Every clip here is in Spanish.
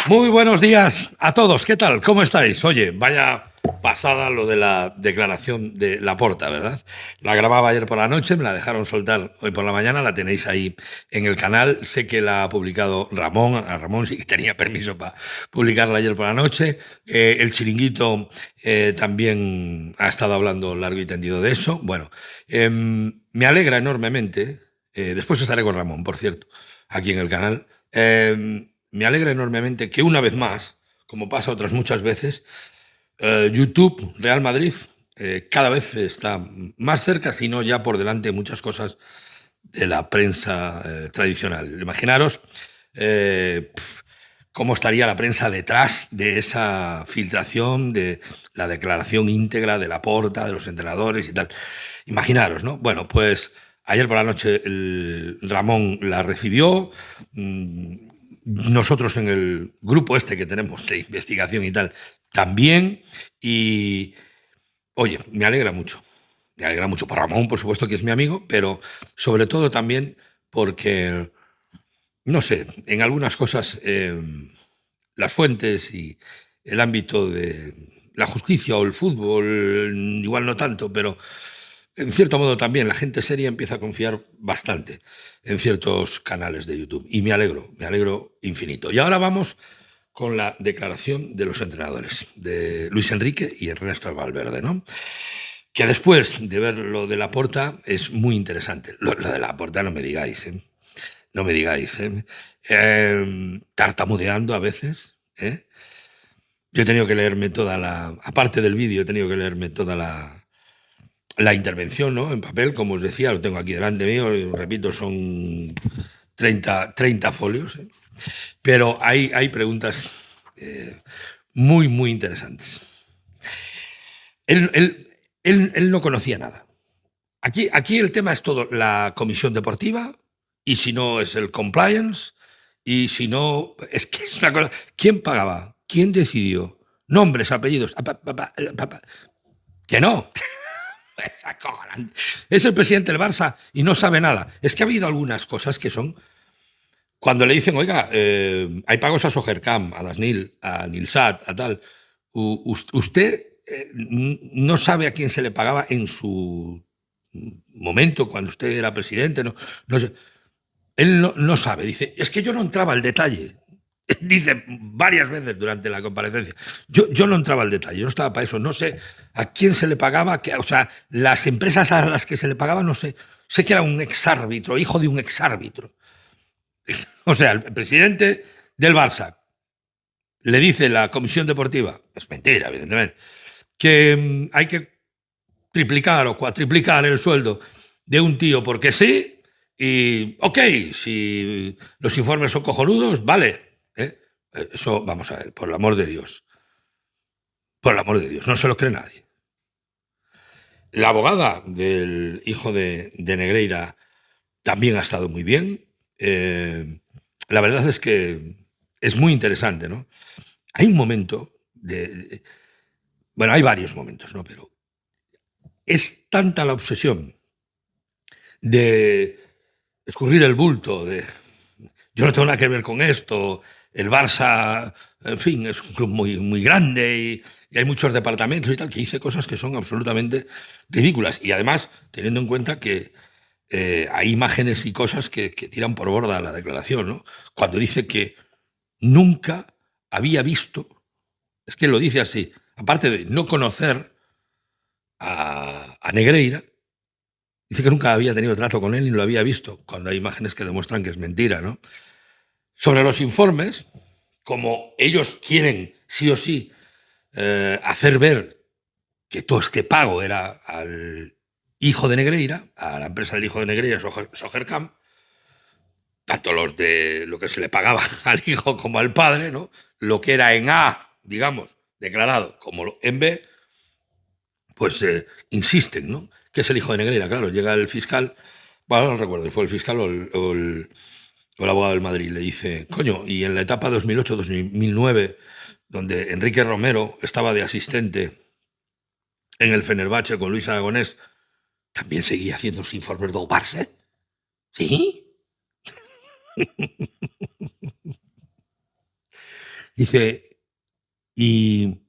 Muy buenos días a todos. ¿Qué tal? ¿Cómo estáis? Oye, vaya pasada lo de la declaración de Laporta, ¿verdad? La grababa ayer por la noche, me la dejaron soltar hoy por la mañana, la tenéis ahí en el canal. Sé que la ha publicado Ramón, a Ramón sí que tenía permiso para publicarla ayer por la noche. El Chiringuito también ha estado hablando largo y tendido de eso. Bueno, me alegra enormemente, después estaré con Ramón, por cierto, aquí en el canal. Me alegra enormemente que una vez más, como pasa otras muchas veces, YouTube, Real Madrid, cada vez está más cerca, si no ya por delante, muchas cosas de la prensa tradicional. Imaginaros cómo estaría la prensa detrás de esa filtración, de la declaración íntegra de Laporta, de los entrenadores y tal. Imaginaros, ¿no? Bueno, pues ayer por la noche el Ramón la recibió. Nosotros en el grupo este que tenemos de investigación y tal, también. Y, oye, me alegra mucho. Me alegra mucho por Ramón, por supuesto, que es mi amigo, pero sobre todo también porque, no sé, en algunas cosas las fuentes y el ámbito de la justicia o el fútbol, igual no tanto, pero en cierto modo también la gente seria empieza a confiar bastante en ciertos canales de YouTube. Y me alegro infinito. Y ahora vamos con la declaración de los entrenadores, de Luis Enrique y Ernesto Valverde, ¿no? Que después de ver lo de Laporta es muy interesante. Lo de Laporta no me digáis, ¿eh? No me digáis, ¿eh? Tartamudeando a veces, ¿eh? Yo he tenido que leerme toda la, aparte del vídeo, he tenido que leerme toda la intervención, ¿no? En papel, como os decía, lo tengo aquí delante mío, y, repito, son 30 folios, ¿eh? Pero hay preguntas muy interesantes. Él no conocía nada. Aquí el tema es todo la comisión deportiva, y si no es el compliance, y si no, es que es una cosa. ¿Quién pagaba? ¿Quién decidió? Nombres, apellidos. Que no. Es acojonante. Es el presidente del Barça y no sabe nada. Es que ha habido algunas cosas que son. Cuando le dicen, oiga, hay pagos a Sogercam, a Dasnil, a Nilsat, a tal. Usted no sabe a quién se le pagaba en su momento, cuando usted era presidente. No sé. Él no sabe. Dice, es que yo no entraba al detalle. Dice varias veces durante la comparecencia. Yo no entraba al detalle, yo no estaba para eso. No sé a quién se le pagaba, o sea, las empresas a las que se le pagaba, no sé. Sé que era un exárbitro, hijo de un exárbitro. O sea, el presidente del Barça le dice la comisión deportiva, es mentira, evidentemente, que hay que triplicar o cuatriplicar el sueldo de un tío porque sí, y ok, si los informes son cojonudos, vale. Eso, vamos a ver, por el amor de Dios. Por el amor de Dios, no se lo cree nadie. La abogada del hijo de Negreira también ha estado muy bien. La verdad es que es muy interesante, ¿no? Hay un momento bueno, hay varios momentos, ¿no? Pero es tanta la obsesión de escurrir el bulto, de yo no tengo nada que ver con esto, el Barça, en fin, es un club muy grande y hay muchos departamentos y tal, que dice cosas que son absolutamente ridículas. Y además, teniendo en cuenta que hay imágenes y cosas que tiran por borda la declaración, ¿no? Cuando dice que nunca había visto, es que lo dice así, aparte de no conocer a Negreira, dice que nunca había tenido trato con él ni lo había visto, cuando hay imágenes que demuestran que es mentira, ¿no? Sobre los informes, como ellos quieren sí o sí hacer ver que todo este pago era al hijo de Negreira, a la empresa del hijo de Negreira, Sogercam, tanto los de lo que se le pagaba al hijo como al padre, ¿no? Lo que era en A, digamos, declarado como en B, pues insisten, ¿no? Que es el hijo de Negreira. Claro, llega el fiscal, bueno, no recuerdo, fue el fiscal o el abogado del Madrid, le dice, coño, y en la etapa 2008-2009, donde Enrique Romero estaba de asistente en el Fenerbahce con Luis Aragonés, también seguía haciendo sus informes del Barça. ¿Sí? Dice, y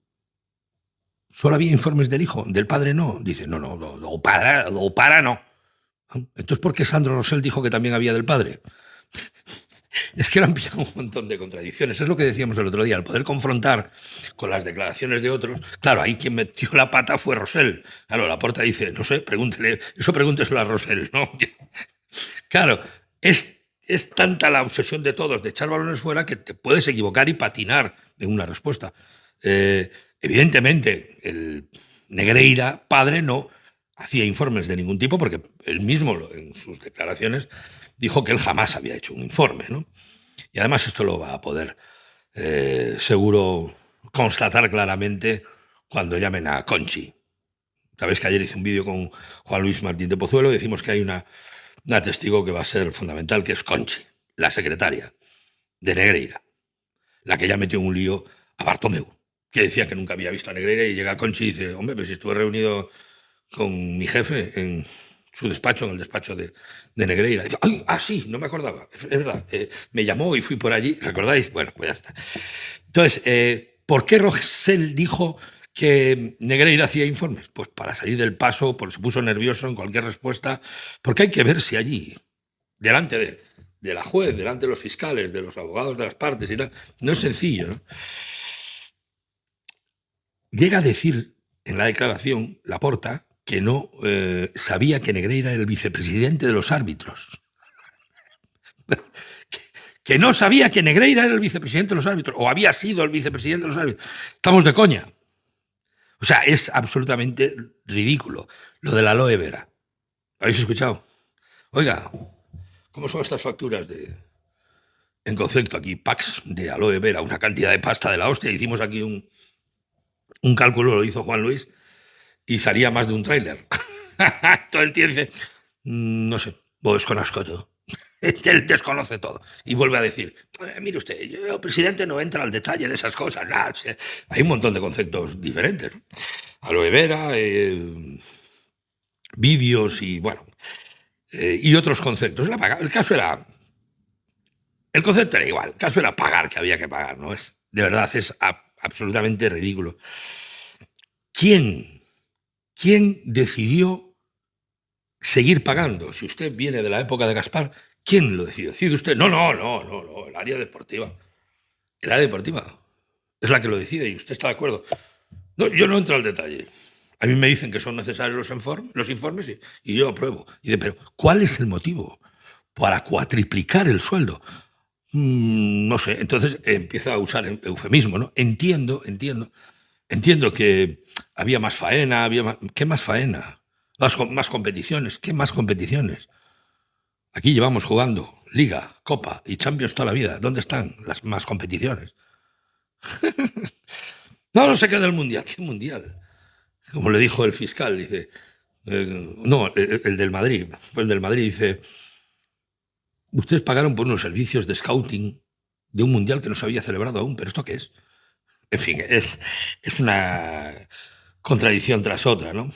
solo había informes del hijo, del padre no. Dice, no, o para no. Entonces, ¿por qué Sandro Rosell dijo que también había del padre? Es que le han pillado un montón de contradicciones. Es lo que decíamos el otro día, al poder confrontar con las declaraciones de otros. Claro, ahí quien metió la pata fue Rosell. Claro, Laporta dice, no sé, pregúntele, eso pregúnteselo a Rosell, ¿no? Claro, es tanta la obsesión de todos de echar balones fuera que te puedes equivocar y patinar en una respuesta. Evidentemente, el Negreira, padre, no hacía informes de ningún tipo porque él mismo en sus declaraciones dijo que él jamás había hecho un informe, ¿no? Y además esto lo va a poder seguro constatar claramente cuando llamen a Conchi. Sabéis que ayer hice un vídeo con Juan Luis Martín de Pozuelo y decimos que hay una testigo que va a ser fundamental, que es Conchi, la secretaria de Negreira, la que ya metió en un lío a Bartomeu, que decía que nunca había visto a Negreira y llega Conchi y dice, hombre, pero si estuve reunido con mi jefe en su despacho, en el despacho de Negreira. Dice, ay, sí, no me acordaba, es verdad, me llamó y fui por allí, ¿recordáis? Bueno, pues ya está. Entonces, ¿por qué Rosell dijo que Negreira hacía informes? Pues para salir del paso, porque se puso nervioso en cualquier respuesta, porque hay que ver si allí, delante de la juez, delante de los fiscales, de los abogados de las partes y tal, no es sencillo, ¿no? Llega a decir en la declaración Laporta que no sabía que Negreira era el vicepresidente de los árbitros. Que no sabía que Negreira era el vicepresidente de los árbitros, o había sido el vicepresidente de los árbitros. Estamos de coña. O sea, es absolutamente ridículo lo de la aloe vera. ¿Lo habéis escuchado? Oiga, ¿cómo son estas facturas en concepto aquí? Packs de aloe vera, una cantidad de pasta de la hostia. Hicimos aquí un cálculo, lo hizo Juan Luis, y salía más de un tráiler. Todo el tío dice, no sé, vos conozco todo. Él desconoce todo. Y vuelve a decir, mire usted, el presidente no entra al detalle de esas cosas. Nada, hay un montón de conceptos diferentes, ¿no? Aloe vera, vídeos y bueno, y otros conceptos. El caso era, el concepto era igual, el caso era pagar, que había que pagar, ¿no? De verdad, es absolutamente ridículo. ¿Quién decidió seguir pagando? Si usted viene de la época de Gaspar, ¿quién lo decidió? ¿Decide usted? No, el área deportiva. El área deportiva es la que lo decide y usted está de acuerdo. No, yo no entro al detalle. A mí me dicen que son necesarios los informes y yo apruebo. Y dice, pero ¿cuál es el motivo para cuatriplicar el sueldo? No sé. Entonces empieza a usar eufemismo, ¿no? Entiendo que había más faena, ¿qué más faena? Más competiciones, ¿qué más competiciones? Aquí llevamos jugando Liga, Copa y Champions toda la vida. ¿Dónde están las más competiciones? No se queda el Mundial. ¿Qué Mundial? Como le dijo el fiscal, dice, no, el del Madrid, fue el del Madrid, dice, ustedes pagaron por unos servicios de scouting de un mundial que no se había celebrado aún, pero ¿esto qué es? En fin, es una contradicción tras otra, ¿no?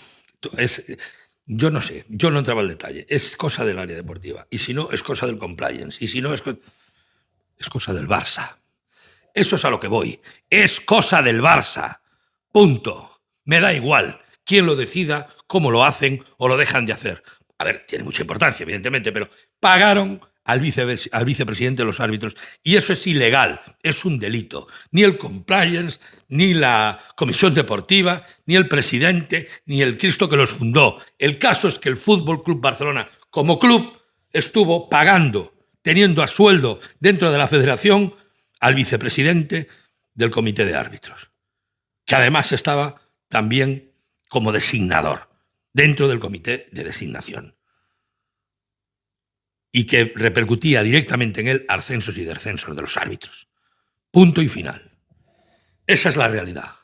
Yo no sé, yo no entraba al detalle, es cosa del área deportiva, y si no, es cosa del compliance, y si no, es cosa del Barça. Eso es a lo que voy, es cosa del Barça, punto. Me da igual quién lo decida, cómo lo hacen o lo dejan de hacer. A ver, tiene mucha importancia, evidentemente, pero pagaron al vicepresidente de los árbitros y eso es ilegal, es un delito. Ni el compliance, ni la comisión deportiva, ni el presidente, ni el Cristo que los fundó. El caso es que el Fútbol Club Barcelona, como club, estuvo pagando, teniendo a sueldo dentro de la federación, al vicepresidente del comité de árbitros, que además estaba también como designador dentro del comité de designación y que repercutía directamente en él ascensos y descensos de los árbitros. Punto y final. Esa es la realidad.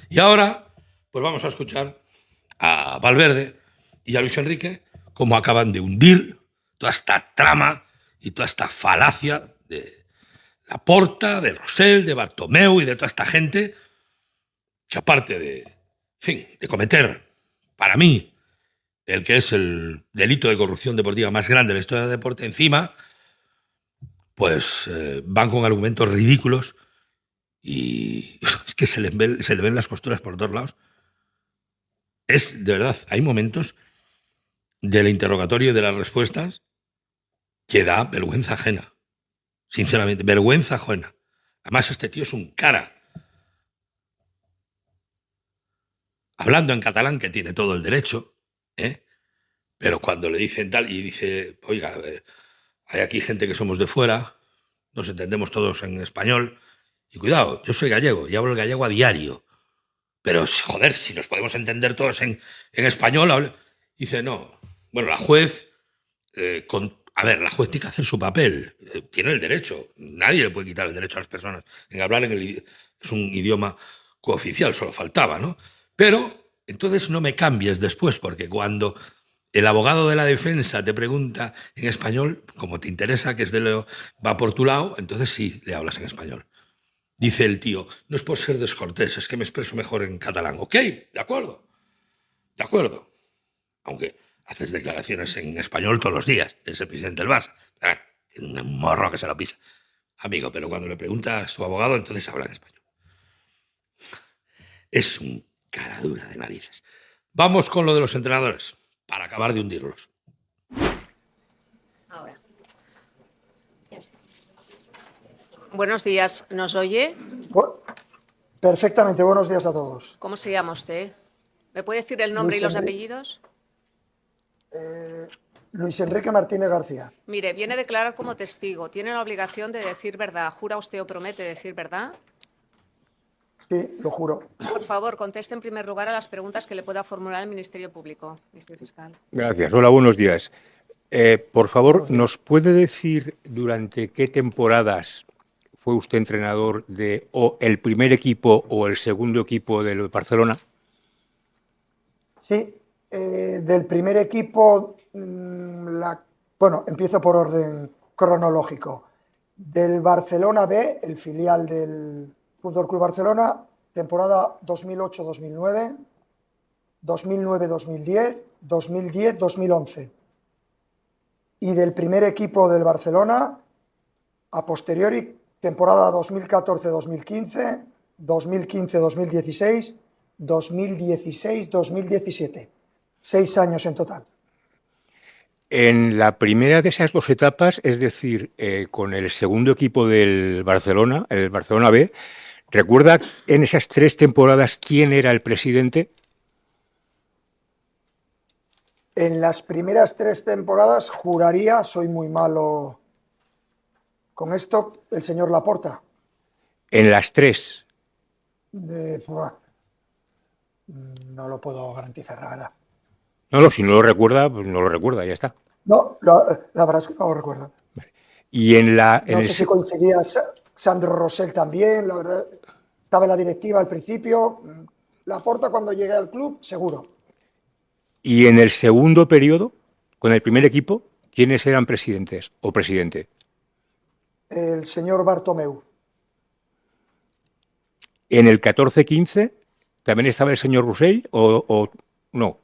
Y ahora, pues vamos a escuchar a Valverde y a Luis Enrique cómo acaban de hundir toda esta trama y toda esta falacia de Laporta, de Rosell, de Bartomeu y de toda esta gente que aparte de cometer, para mí, el que es el delito de corrupción deportiva más grande de la historia del deporte, encima, pues van con argumentos ridículos y es que se le ven las costuras por todos lados. Es, de verdad, hay momentos del interrogatorio y de las respuestas que da vergüenza ajena. Sinceramente, vergüenza ajena. Además, este tío es un cara. Hablando en catalán, que tiene todo el derecho, ¿eh? Pero cuando le dicen tal y dice, oiga, hay aquí gente que somos de fuera, nos entendemos todos en español, y cuidado, yo soy gallego y hablo el gallego a diario, pero joder, si nos podemos entender todos en español, dice, no. Bueno, la juez, a ver, la juez tiene que hacer su papel, tiene el derecho, nadie le puede quitar el derecho a las personas en hablar es un idioma cooficial, solo faltaba, ¿no? Pero entonces no me cambies después, porque cuando el abogado de la defensa te pregunta en español, como te interesa que va por tu lado, entonces sí le hablas en español. Dice el tío, no es por ser descortés, es que me expreso mejor en catalán. Ok, de acuerdo, de acuerdo. Aunque haces declaraciones en español todos los días, es el presidente del Barça. Tiene un morro que se lo pisa. Amigo, pero cuando le pregunta a su abogado, entonces habla en español. Es un cara dura de narices. Vamos con lo de los entrenadores, para acabar de hundirlos. Ahora. Ya está. Buenos días, ¿nos oye? Perfectamente, buenos días a todos. ¿Cómo se llama usted? ¿Me puede decir el nombre y los apellidos? Luis Enrique Martínez García. Mire, viene a declarar como testigo. Tiene la obligación de decir verdad. ¿Jura usted o promete decir verdad? Sí, lo juro. Por favor, conteste en primer lugar a las preguntas que le pueda formular el Ministerio Público, Ministerio Fiscal. Gracias. Hola, buenos días. Por favor, ¿nos puede decir durante qué temporadas fue usted entrenador de o el primer equipo o el segundo equipo del Barcelona? Sí, del primer equipo, bueno, empiezo por orden cronológico. Del Barcelona B, el filial del Fútbol Club Barcelona, temporada 2008-2009, 2009-2010, 2010-2011. Y del primer equipo del Barcelona, a posteriori, temporada 2014-2015, 2015-2016, 2016-2017. 6 años en total. En la primera de esas dos etapas, es decir, con el segundo equipo del Barcelona, el Barcelona B, ¿recuerda en esas 3 temporadas quién era el presidente? En las primeras 3 temporadas, juraría, soy muy malo con esto, el señor Laporta. En las 3. No lo puedo garantizar, la verdad. No, si no lo recuerda, pues no lo recuerda, ya está. No, la verdad es que no lo recuerdo. Y en la... No sé si coincidía Sandro Rosell también, la verdad. Estaba en la directiva al principio. Laporta cuando llegué al club, seguro. Y en el segundo periodo, con el primer equipo, ¿quiénes eran presidentes o presidente? El señor Bartomeu. ¿En el 14-15 también estaba el señor Rosell o no?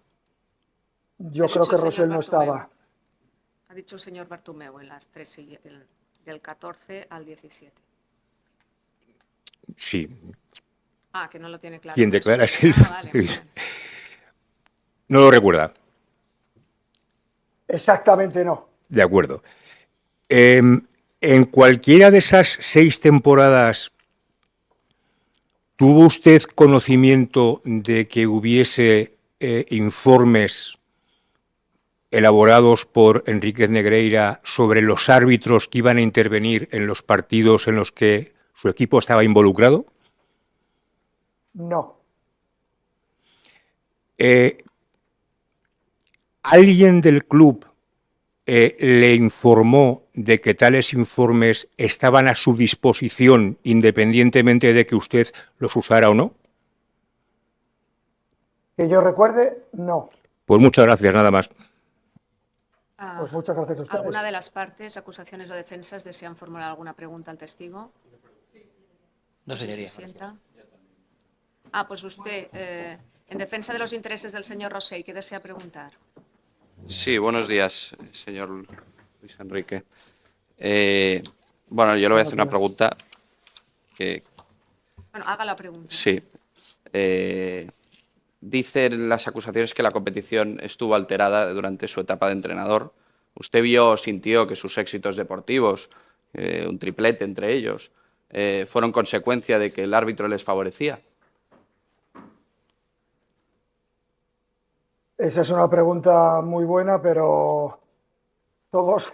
Yo creo que Rosell no estaba. Ha dicho el señor Bartomeu en las 3, del 14 al 17. Sí. Ah, que no lo tiene claro. ¿Quién declara es el... Vale. No lo recuerda. Exactamente no. De acuerdo. En cualquiera de esas 6 temporadas, ¿tuvo usted conocimiento de que hubiese informes elaborados por Enríquez Negreira sobre los árbitros que iban a intervenir en los partidos en los que su equipo estaba involucrado? No. ¿Alguien del club le informó de que tales informes estaban a su disposición independientemente de que usted los usara o no? Que yo recuerde, no. Pues muchas gracias, nada más. Pues muchas gracias a ustedes. ¿Alguna de las partes, acusaciones o defensas, desean formular alguna pregunta al testigo? No, señoría. ¿Se sienta? Pues usted, en defensa de los intereses del señor Rosell, ¿qué desea preguntar? Sí, buenos días, señor Luis Enrique. Bueno, yo le voy a hacer una pregunta que Bueno, haga la pregunta. Sí. Dicen las acusaciones que la competición estuvo alterada durante su etapa de entrenador. ¿Usted vio o sintió que sus éxitos deportivos, un triplete entre ellos, fueron consecuencia de que el árbitro les favorecía? Esa es una pregunta muy buena, pero todos,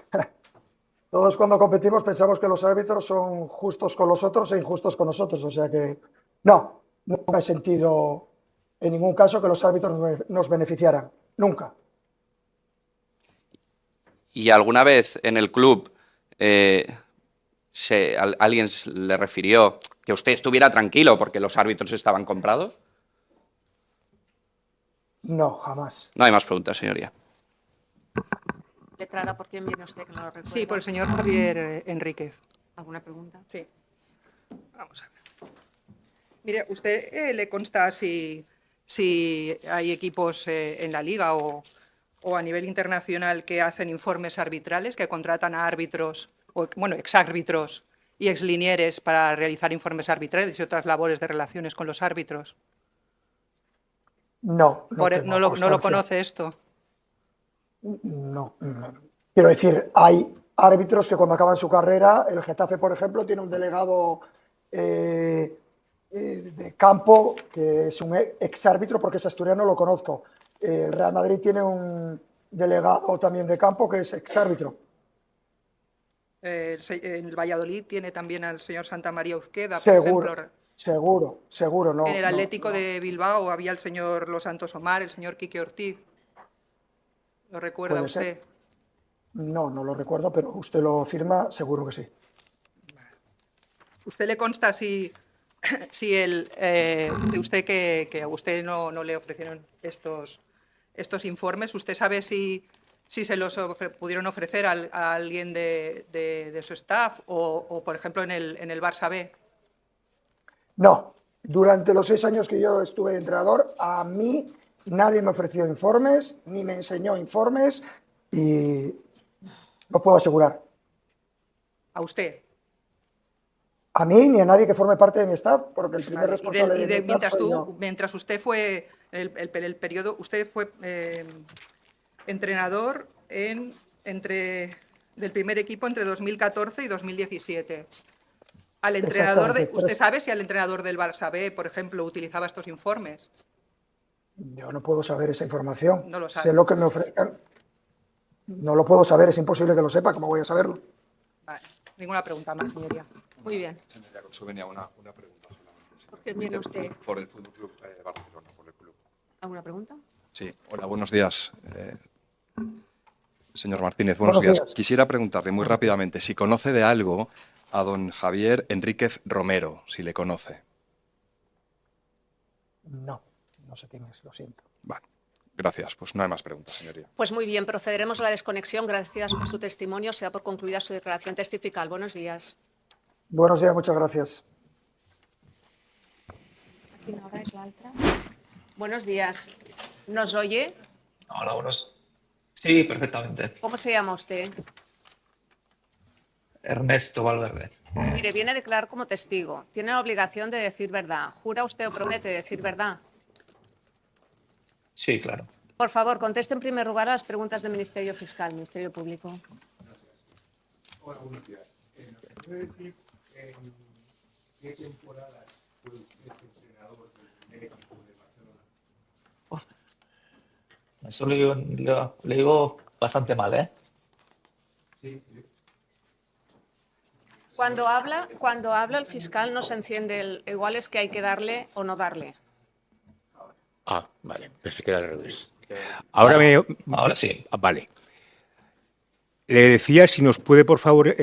todos cuando competimos pensamos que los árbitros son justos con los otros e injustos con nosotros. O sea que no, nunca he sentido en ningún caso que los árbitros nos beneficiaran. Nunca. ¿Y alguna vez en el club alguien le refirió que usted estuviera tranquilo porque los árbitros estaban comprados? No, jamás. No hay más preguntas, señoría. Letrada, ¿por quién viene usted que no lo recuerda? Sí, por el señor Javier Enríquez. ¿Alguna pregunta? Sí. Vamos a ver. Mire, ¿usted le consta si hay equipos en la liga o a nivel internacional que hacen informes arbitrales, que contratan a árbitros, o, bueno, exárbitros y exlinieres para realizar informes arbitrales y otras labores de relaciones con los árbitros? No, ¿No tengo lo constancia. conoce esto? No. Quiero decir, hay árbitros que cuando acaban su carrera, el Getafe, por ejemplo, tiene un delegado de campo que es un exárbitro, porque es asturiano, lo conozco. El Real Madrid tiene un delegado también de campo que es exárbitro. El Valladolid tiene también al señor Santa María Uzqueda, por ejemplo. Seguro. No, En el Atlético no. de Bilbao había el señor Los Santos Omar, el señor Quique Ortiz. ¿Lo recuerda Puede usted? ser. No lo recuerdo, pero usted lo firma, seguro que sí. ¿Usted le consta si usted que a usted no le ofrecieron estos informes? ¿Usted sabe si se los pudieron ofrecer a alguien de su staff o, por ejemplo, en el Barça B? No, durante los 6 años que yo estuve de entrenador, a mí nadie me ofreció informes, ni me enseñó informes, y lo puedo asegurar. ¿A usted? A mí ni a nadie que forme parte de mi staff, porque el primer responsable de mi staff soy yo. Mientras usted fue, el periodo, usted fue entrenador del primer equipo entre 2014 y 2017. ¿Usted sabe si al entrenador del Barça B, por ejemplo, utilizaba estos informes? Yo no puedo saber esa información. No lo sabe. Sé lo que me ofrezcan. No lo puedo saber, es imposible que lo sepa, ¿cómo voy a saberlo? Vale, ninguna pregunta más, señoría. Muy bien. Señoría, con su venía una pregunta solamente. si ¿Por me qué viene permite, usted? Por el Fútbol Club Barcelona, por el club. ¿Alguna pregunta? Sí, hola, buenos días. Señor Martínez, buenos Buenos días. días. Quisiera preguntarle muy rápidamente si conoce de algo a don Javier Enríquez Romero, si le conoce. No sé quién es, lo siento. Vale, gracias. Pues no hay más preguntas, señoría. Pues muy bien, procederemos a la desconexión. Gracias por su testimonio. Se da por concluida su declaración testifical. Buenos días. Buenos días, muchas gracias. Quina hora es la otra? Buenos días. ¿Nos oye? Hola, buenos. Sí, perfectamente. ¿Cómo se llama usted? Ernesto Valverde. Mire, viene a declarar como testigo. Tiene la obligación de decir verdad. ¿Jura usted o promete decir verdad? Sí, claro. Por favor, conteste en primer lugar a las preguntas del Ministerio Fiscal, Ministerio Público. Hola, buenos días. ¿Puede decir en qué temporada fue usted entrenador del primer equipo de Barcelona? Eso le digo bastante mal, ¿eh? Sí. Cuando habla el fiscal no se enciende el igual es que hay que darle o no darle. Ah, vale, pensé que era al revés. Ahora Ahora sí. Vale. Le decía si nos puede, por favor,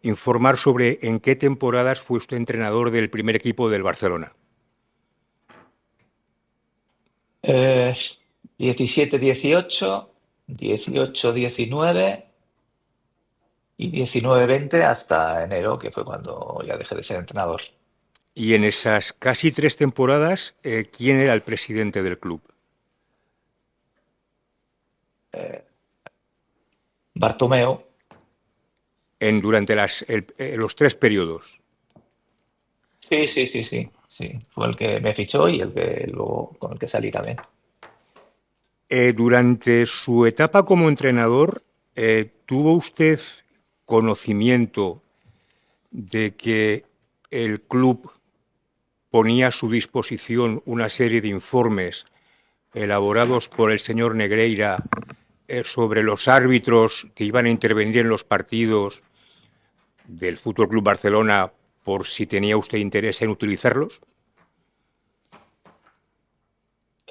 informar sobre en qué temporadas fue usted entrenador del primer equipo del Barcelona. 17-18, 18-19 y 19-20 hasta enero, que fue cuando ya dejé de ser entrenador. Y en esas casi 3 temporadas, ¿quién era el presidente del club? Bartomeu, Durante los 3 periodos. Sí. Fue el que me fichó y el que luego con el que salí también. Durante su etapa como entrenador, ¿tuvo usted conocimiento de que el club ponía a su disposición una serie de informes elaborados por el señor Negreira sobre los árbitros que iban a intervenir en los partidos del Fútbol Club Barcelona, por si tenía usted interés en utilizarlos?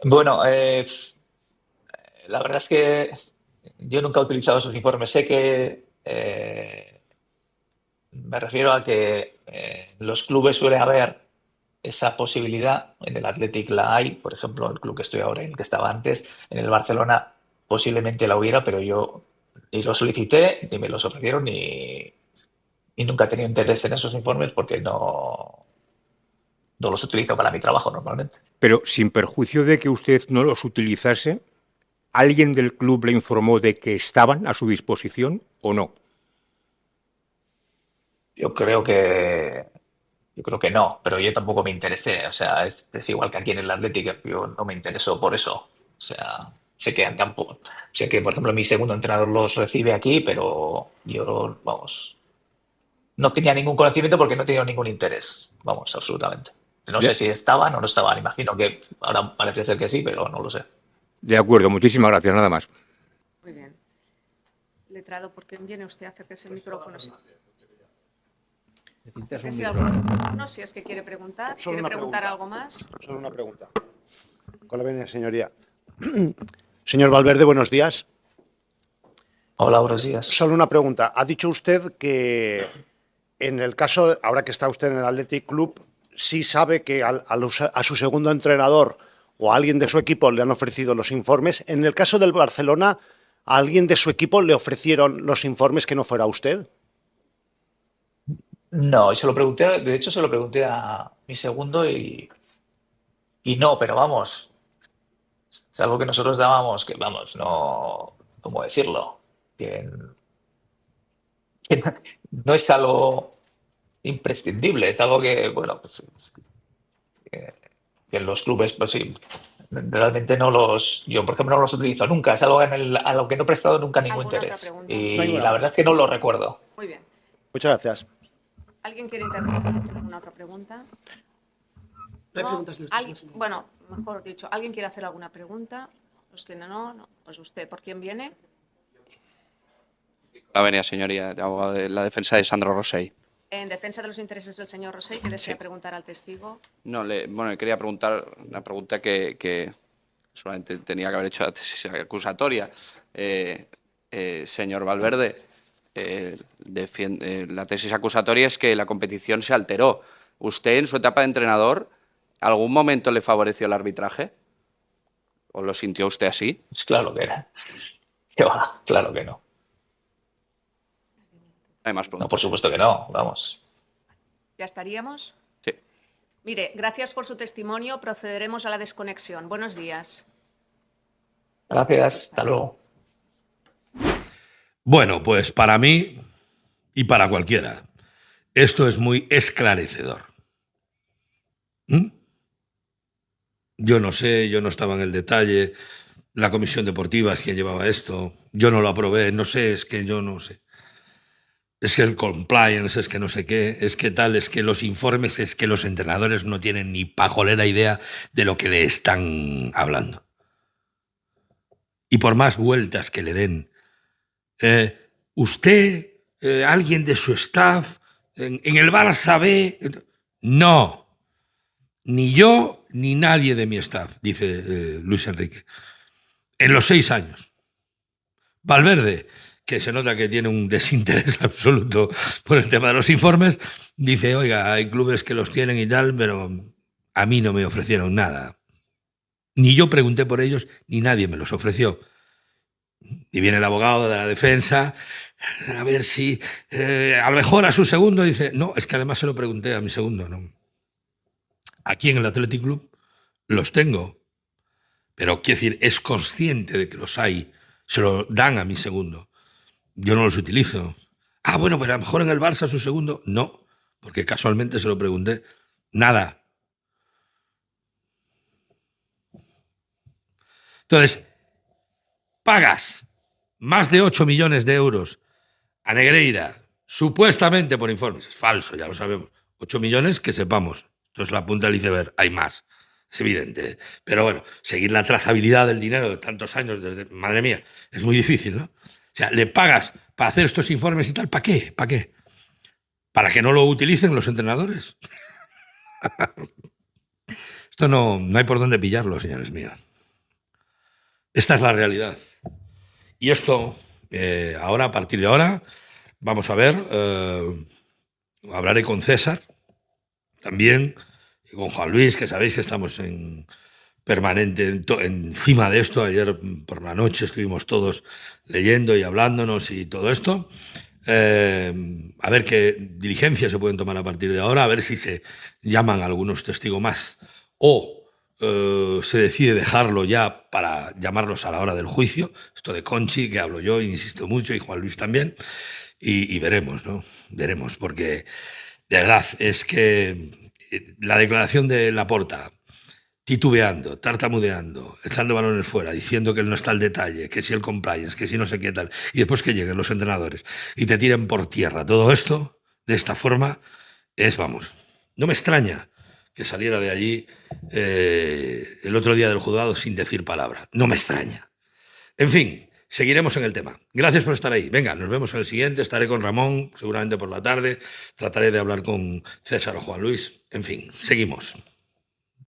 Bueno, la verdad es que yo nunca he utilizado esos informes. Sé que me refiero a que en los clubes suele haber esa posibilidad. En el Athletic la hay, por ejemplo, el club que estoy ahora, en el que estaba antes. En el Barcelona posiblemente la hubiera, pero yo ni lo solicité, ni me los ofrecieron, ni nunca he tenido interés en esos informes porque no los utilizo para mi trabajo normalmente. Pero sin perjuicio de que usted no los utilizase, ¿alguien del club le informó de que estaban a su disposición o no? Yo creo que no, pero yo tampoco me interesé. O sea, es igual que aquí en el Athletic, yo no me interesó por eso. O sea, sé que por ejemplo, mi segundo entrenador los recibe aquí, pero yo, vamos, no tenía ningún conocimiento porque no tenía ningún interés. Vamos, absolutamente. No sé si estaban o no estaban. Imagino que ahora parece ser que sí, pero no lo sé. De acuerdo, muchísimas gracias, nada más. Muy bien. Letrado, ¿por qué viene usted a acercarse el micrófono? Porque si alguno, si es que quiere preguntar, ¿quiere preguntar algo más? Solo una pregunta. Con la venia, señoría. Señor Valverde, buenos días. Hola, buenos días. Solo una pregunta. Ha dicho usted que en el caso, ahora que está usted en el Athletic Club, sí sabe que a su segundo entrenador o a alguien de su equipo le han ofrecido los informes. En el caso del Barcelona, ¿a alguien de su equipo le ofrecieron los informes que no fuera usted? No, de hecho se lo pregunté a mi segundo y no, pero vamos, es algo que nosotros dábamos, que vamos, no, ¿cómo decirlo? Que no es algo imprescindible, es algo que, bueno, pues, que en los clubes, pues sí, realmente yo por ejemplo no los utilizo nunca, es algo a lo que no he prestado nunca ningún ¿Alguna otra interés. pregunta? Y la verdad es que no lo recuerdo. Muy bien. Muchas gracias. ¿Alguien quiere intervenir con alguna otra pregunta? No hay No. preguntas listas. Bueno, mejor dicho, ¿alguien quiere hacer alguna pregunta? Los que no, pues usted, ¿por quién viene? La venia, señoría, de abogado de la defensa de Sandro Rosell. En defensa de los intereses del señor Rosell, que desea preguntar al testigo. No, le quería preguntar una pregunta que solamente tenía que haber hecho la tesis acusatoria. Señor Valverde, la tesis acusatoria es que la competición se alteró. ¿Usted, en su etapa de entrenador, algún momento le favoreció el arbitraje? ¿O lo sintió usted así? Pues claro que era. Que va, claro que no. Hay más preguntas. No, por supuesto que no, vamos. ¿Ya estaríamos? Sí. Mire, gracias por su testimonio. Procederemos a la desconexión. Buenos días. Gracias, hasta luego. Bueno, pues para mí y para cualquiera, esto es muy esclarecedor. Yo no sé, yo no estaba en el detalle, la comisión deportiva es quien llevaba esto, yo no lo aprobé, no sé, es que yo no sé. Es que el compliance, es que no sé qué, es que tal, es que los informes, es que los entrenadores no tienen ni pajolera idea de lo que le están hablando. Y por más vueltas que le den, usted, alguien de su staff, en el Barça B, no, ni yo ni nadie de mi staff, dice Luis Enrique, en los 6 años. Valverde, que se nota que tiene un desinterés absoluto por el tema de los informes, dice, oiga, hay clubes que los tienen y tal, pero a mí no me ofrecieron nada. Ni yo pregunté por ellos, ni nadie me los ofreció. Y viene el abogado de la defensa, a ver si a lo mejor a su segundo dice, no, es que además se lo pregunté a mi segundo. No. Aquí en el Athletic Club los tengo, pero quiero decir, es consciente de que los hay, se lo dan a mi segundo. Yo no los utilizo. Ah, bueno, pero a lo mejor en el Barça su segundo, no, porque casualmente se lo pregunté. Nada. Entonces, pagas más de 8 millones de euros a Negreira, supuestamente por informes. Es falso, ya lo sabemos. 8 millones que sepamos. Esto es la punta del iceberg. Hay más. Es evidente. Pero bueno, seguir la trazabilidad del dinero de tantos años, madre mía, es muy difícil, ¿no? O sea, le pagas para hacer estos informes y tal. ¿Para qué? ¿Para qué? ¿Para que no lo utilicen los entrenadores? Esto no hay por dónde pillarlo, señores míos. Esta es la realidad. Y esto, ahora, a partir de ahora, vamos a ver, hablaré con César, también, y con Juan Luis, que sabéis que estamos en permanente encima de esto. Ayer por la noche estuvimos todos leyendo y hablándonos y todo esto. A ver qué diligencias se pueden tomar a partir de ahora, a ver si se llaman algunos testigos más o se decide dejarlo ya para llamarlos a la hora del juicio. Esto de Conchi, que hablo yo, insisto mucho, y Juan Luis también, y veremos, ¿no? Veremos, porque de verdad es que la declaración de Laporta, titubeando, tartamudeando, echando balones fuera, diciendo que él no está al detalle, que si el compliance, que si no sé qué tal, y después que lleguen los entrenadores y te tiren por tierra todo esto, de esta forma, vamos, no me extraña que saliera de allí el otro día del juzgado sin decir palabra. No me extraña. En fin, seguiremos en el tema. Gracias por estar ahí. Venga, nos vemos en el siguiente. Estaré con Ramón, seguramente por la tarde. Trataré de hablar con César o Juan Luis. En fin, seguimos.